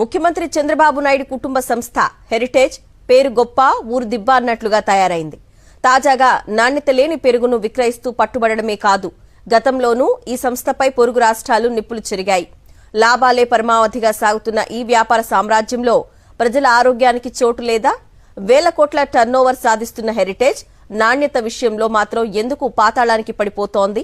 ముఖ్యమంత్రి చంద్రబాబు నాయుడు కుటుంబ సంస్థ హెరిటేజ్ పేరు గొప్ప ఊరు దిబ్బ అన్నట్లుగా తయారైంది. తాజాగా నాణ్యత లేని పెరుగును విక్రయిస్తూ పట్టుబడడమే కాదు, గతంలోనూ ఈ సంస్థపై పొరుగు రాష్ట్రాలు నిప్పులు చెరిగాయి. లాభాలే పరమావధిగా సాగుతున్న ఈ వ్యాపార సామ్రాజ్యంలో ప్రజల ఆరోగ్యానికి చోటు లేదా? వేల కోట్ల టర్నోవర్ సాధిస్తున్న హెరిటేజ్ నాణ్యత విషయంలో మాత్రం ఎందుకు పాతాళానికి పడిపోతోంది?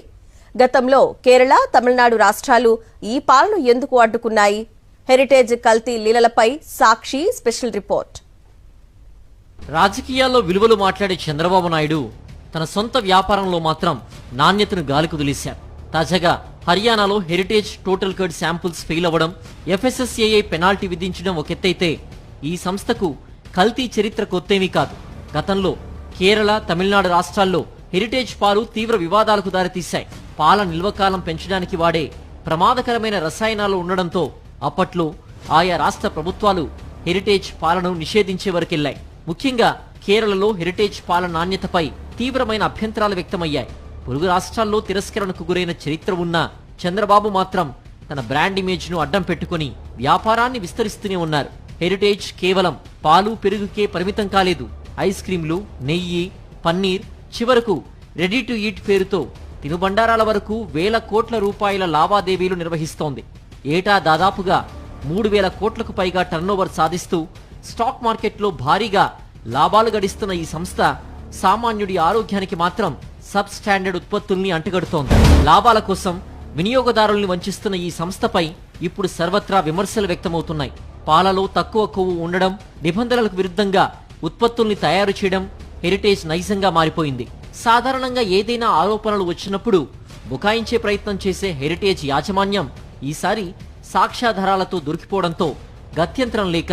గతంలో కేరళ, తమిళనాడు రాష్ట్రాలు ఈ పాలన ఎందుకు అడ్డుకున్నాయి? హెరిటేజ్ కల్తీ లీలలపై సాక్షి స్పెషల్ రిపోర్ట్. రాజకీయాల్లో విలువలు మాట్లాడే చంద్రబాబు నాయుడు తన సొంత వ్యాపారంలో మాత్రం నాణ్యతను గాలికి వదిలేశారు. తాజాగా హర్యానాలో heritage total curd samples fail అవ్వడం, FSSAI పెనాల్టీ విధించడం ఒక ఎత్తైతే, ఈ సంస్థకు కల్తీ చరిత్ర కొత్తేమీ కాదు. గతంలో కేరళ, తమిళనాడు రాష్ట్రాల్లో హెరిటేజ్ పాలు తీవ్ర వివాదాలకు దారితీశాయి. పాల నిల్వకాలం పెంచడానికి వాడే ప్రమాదకరమైన రసాయనాలు ఉండడంతో అప్పట్లో ఆయా రాష్ట్ర ప్రభుత్వాలు హెరిటేజ్ పాలను నిషేధించే వరకెళ్లాయి. ముఖ్యంగా కేరళలో హెరిటేజ్ పాల నాణ్యతపై తీవ్రమైన అభ్యంతరాలు వ్యక్తమయ్యాయి. పొరుగు రాష్ట్రాల్లో తిరస్కరణకు గురైన చరిత్ర ఉన్న చంద్రబాబు మాత్రం తన బ్రాండ్ ఇమేజ్ ను అడ్డం పెట్టుకుని వ్యాపారాన్ని విస్తరిస్తూనే ఉన్నారు. హెరిటేజ్ కేవలం పాలు, పెరుగుకే పరిమితం కాలేదు. ఐస్ క్రీంలు, నెయ్యి, పన్నీర్, చివరకు రెడీ టు ఈట్ పేరుతో తినుబండారాల వరకు వేల కోట్ల రూపాయల లావాదేవీలు నిర్వహిస్తోంది. ఏటా దాదాపుగా 3,000 కోట్లకు పైగా టర్నోవర్ సాధిస్తూ స్టాక్ మార్కెట్లో భారీగా లాభాలు గడిస్తున్న ఈ సంస్థ సామాన్యుడి ఆరోగ్యానికి మాత్రం సబ్ స్టాండర్డ్ ఉత్పత్తుల్ని అంటగడుతోంది. లాభాల కోసం వినియోగదారుల్ని వంచిస్తున్న ఈ సంస్థపై ఇప్పుడు సర్వత్రా విమర్శలు వ్యక్తమవుతున్నాయి. పాలలో తక్కువ కొవ్వు ఉండడం, నిబంధనలకు విరుద్ధంగా ఉత్పత్తుల్ని తయారు చేయడం హెరిటేజ్ నైజంగా మారిపోయింది. సాధారణంగా ఏదైనా ఆరోపణలు వచ్చినప్పుడు బుకాయించే ప్రయత్నం చేసే హెరిటేజ్ యాజమాన్యం ఈసారి సాక్ష్యాధారాలతో దొరికిపోవడంతో గత్యంతరం లేక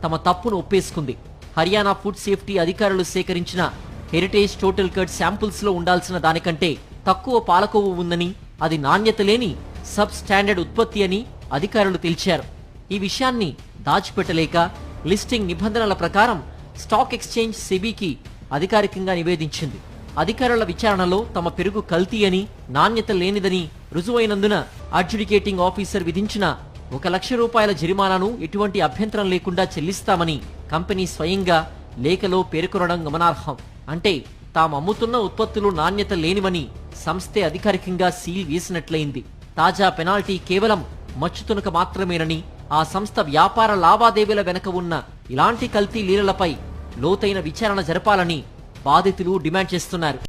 తమ తప్పును ఒప్పేసుకుంది. హర్యానా ఫుడ్ సేఫ్టీ అధికారులు సేకరించిన హెరిటేజ్ టోటల్ కర్డ్ శాంపుల్స్ లో ఉండాల్సిన దానికంటే తక్కువ పాలకొవ్వు ఉందని, అది నాణ్యత లేని సబ్ స్టాండర్డ్ ఉత్పత్తి అని అధికారులు తేల్చారు. ఈ విషయాన్ని దాచిపెట్టలేక లిస్టింగ్ నిబంధనల ప్రకారం స్టాక్ ఎక్స్చేంజ్ సెబీకి అధికారికంగా నివేదించింది. అధికారుల విచారణలో తమ పెరుగు కల్తీ అని, నాణ్యత లేనిదని రుజువైనందున అడ్జుడికేటింగ్ ఆఫీసర్ విధించిన 1,00,000 రూపాయల జరిమానాను ఎటువంటి అభ్యంతరం లేకుండా చెల్లిస్తామని కంపెనీ స్వయంగా లేఖలో పేర్కొనడం గమనార్హం. అంటే తాము అమ్ముతున్న ఉత్పత్తులు నాణ్యత లేనివని సంస్థే అధికారికంగా సీల్ వేసినట్లయింది. తాజా పెనాల్టీ కేవలం మచ్చుతునక మాత్రమేనని, ఆ సంస్థ వ్యాపార లావాదేవీల వెనక ఉన్న ఇలాంటి కల్తీ లీలలపై లోతైన విచారణ జరపాలని బాధితులు డిమాండ్ చేస్తున్నారు.